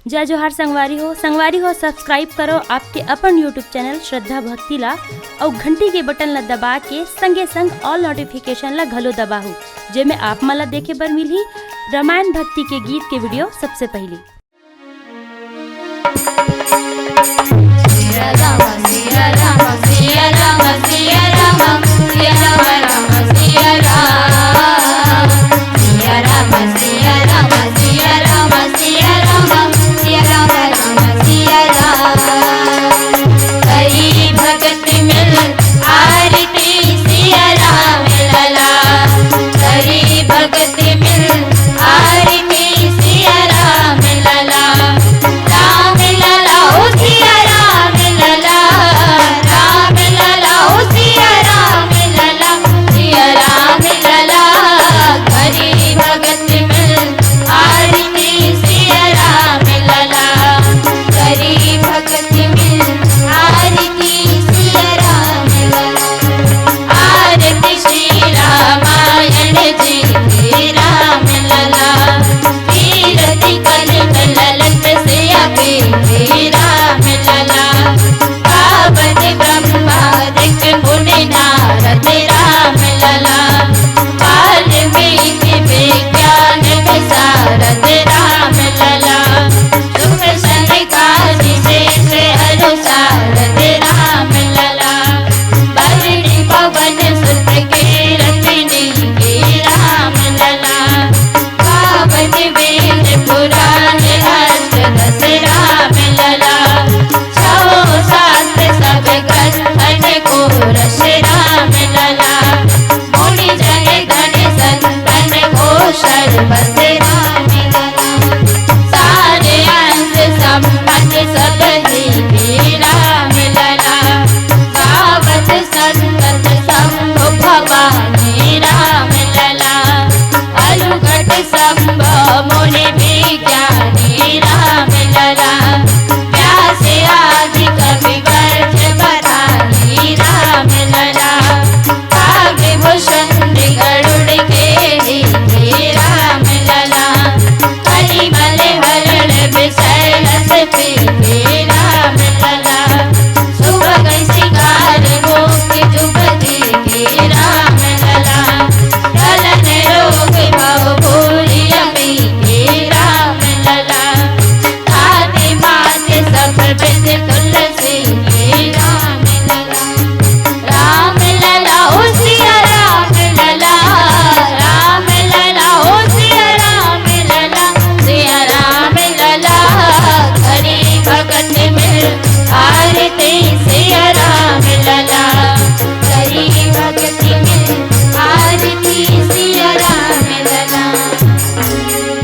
जय जोहार संगवारी हो सब्सक्राइब करो आपके अपन यूट्यूब चैनल श्रद्धा भक्ति ला और घंटी के बटन ला दबा के संगे संग ऑल नोटिफिकेशन ला घलो दबाहू जेमे आप मला देखे बर मिलही रामायण भक्ति के गीत के वीडियो सबसे पहले। सिया राम सिया राम सिया राम सिया राम सिया राम सिया राम सिया राम सिया राम सिया राम सिया राम सिया राम सिया राम कई भगत मिल आरती सिया राम लला कई भगत मिल आरती सिया राम लला राम लला ओ सिया राम लला राम लला ओ सिया राम लला सिया राम लला करी भगत मिल आरती सिया राम लला करी भगत मिल आरती सिया राम लला आरती श्री रामायण जी के राम लला कीरति कल ललत सिया के राम लला पावन ब्रह्मादिक मुनि नारद राम लला वाल्मीकि विज्ञान विशारद राम लला सुख संकादि शेष अनुसारद राम लला बरणी पवन सुत के रतनी के राम लला पावन वेद पुराण अष्ट दस राम लला छो शास्त्र सब ग्रंथन को रस राम लला मुनि जन गण संतन को सर्वस राम लला सारे अंश संपत सब ही राम लला गावत संतत शंभु भवानी राम लला अलुघट शंभु मुनि विज्ञानी राम लला व्यास आदि कवि वर्ष बरानी राम लला काव्य भूषण गरुड़ के रीते राम लला कलिमल हरण विषय रस